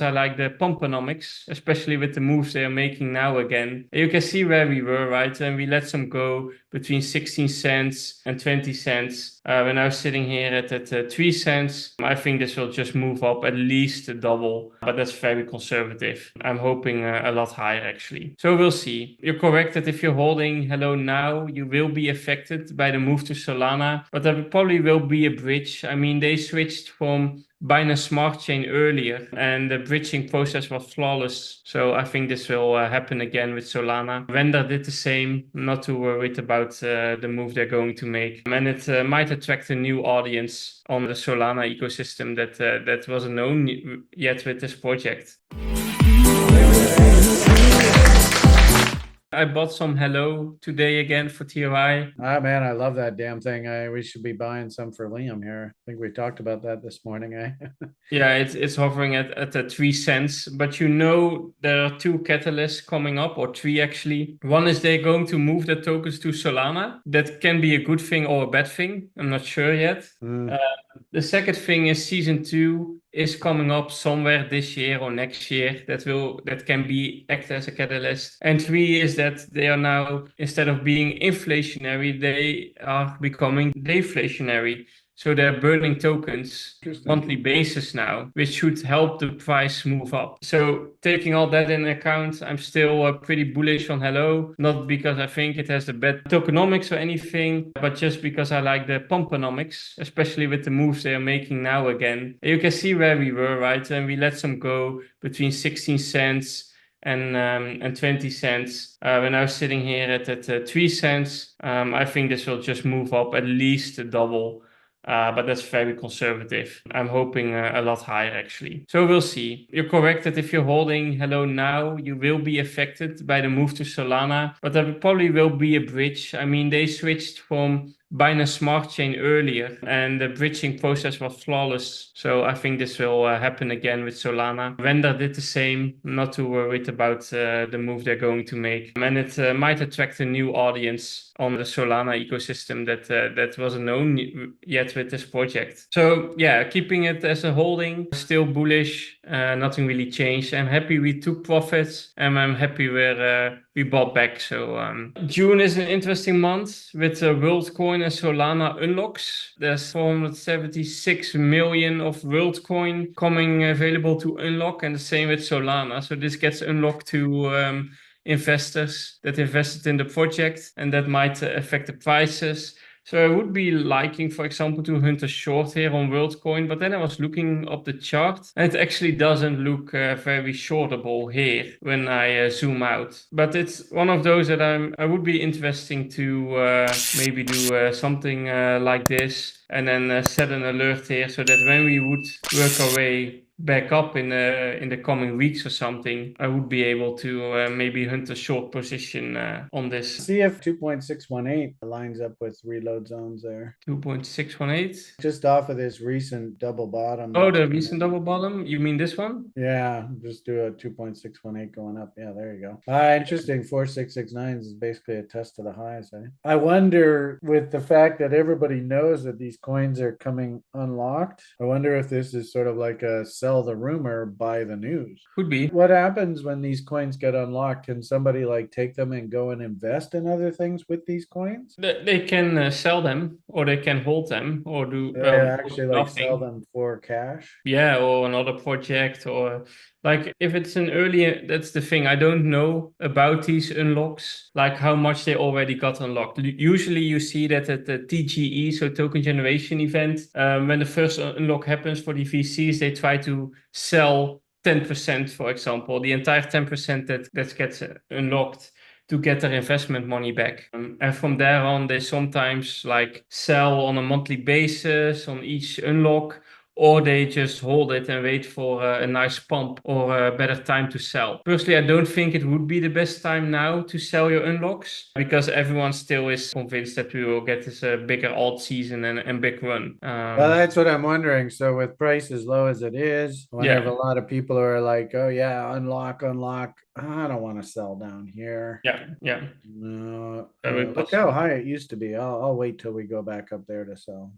I like the Pumponomics, especially with the moves they are making now again. You can see where we were, right? And we let some go between 16 cents and 20 cents. We're now sitting here at 3 cents. I think this will just move up at least a double, but that's very conservative. I'm hoping a lot higher actually. So we'll see. You're correct that if you're holding hello now, you will be affected by the move to Solana, but there probably will be a bridge. I mean, they switched from Binance Smart Chain earlier, and the bridging process was flawless. So I think this will happen again with Solana. Render did the same. I'm not too worried about the move they're going to make, and it might attract a new audience on the Solana ecosystem that wasn't known yet with this project. I bought some Hello today again for TOI. Ah, man, I love that damn thing. We should be buying some for Liam here. I think we talked about that this morning, eh? Yeah, it's hovering at the 3 cents, but you know there are two catalysts coming up, or three actually. One is they're going to move the tokens to Solana. That can be a good thing or a bad thing. I'm not sure yet. The second thing is season 2 is coming up somewhere this year or next year. That can be act as a catalyst. And 3 is that they are now, instead of being inflationary, they are becoming deflationary. So they're burning tokens monthly basis now, which should help the price move up. So taking all that in account, I'm still pretty bullish on Hello, not because I think it has the bad tokenomics or anything, but just because I like the Pumponomics, especially with the moves they are making now again. You can see where we were, right? And we let some go between 16 cents and 20 cents. We're now sitting here at 3 cents. I think this will just move up at least a double. But that's very conservative. I'm hoping a lot higher actually. So we'll see. You're correct that if you're holding hello now, you will be affected by the move to Solana, but there probably will be a bridge. I mean, they switched from Binance Smart Chain earlier, and the bridging process was flawless. So I think this will happen again with Solana. Render did the same. I'm not too worried about the move they're going to make, and it might attract a new audience on the Solana ecosystem that wasn't known yet with this project. So yeah, keeping it as a holding, still bullish. Nothing really changed. I'm happy we took profits, and I'm happy where we bought back. So June is an interesting month with WorldCoin and Solana unlocks. There's 476 million of WorldCoin coming available to unlock, and the same with Solana. So this gets unlocked to investors that invested in the project, and that might affect the prices. So I would be liking, for example, to hunt a short here on WorldCoin, but then I was looking up the chart, and it actually doesn't look very shortable here when I zoom out. But it's one of those that I would be interesting to maybe do something like this, and then set an alert here so that when we would work our way back up in the coming weeks or something, I would be able to maybe hunt a short position on this. See if 2.618 lines up with reload zones there. 2.618. Just off of this recent double bottom. Oh, the recent double bottom? You mean this one? Yeah, just do a 2.618 going up. Yeah, there you go. Interesting. 4669 is basically a test to the highs. I wonder, with the fact that everybody knows that these coins are coming unlocked, I wonder if this is sort of like a sell the rumor, buy the news. Could be. What happens when these coins get unlocked? Can somebody like take them and go and invest in other things with these coins? They can sell them, or they can hold them, or do actually like nothing. sell them for cash. Yeah, or another project, or like if it's an early, that's the thing. I don't know about these unlocks, like how much they already got unlocked. Usually you see that at the TGE, so token generation event, when the first unlock happens for the VCs, they try to sell 10%, for example, the entire 10% that gets unlocked to get their investment money back. And from there on, they sometimes like sell on a monthly basis on each unlock, or they just hold it and wait for a nice pump or a better time to sell. Personally, I don't think it would be the best time now to sell your unlocks, because everyone still is convinced that we will get this bigger alt season and big run. Well, that's what I'm wondering. So with price as low as it is, I wonder if a lot of people are like, oh yeah, unlock. I don't want to sell down here. Yeah. No, look how high it used to be. I'll wait till we go back up there to sell.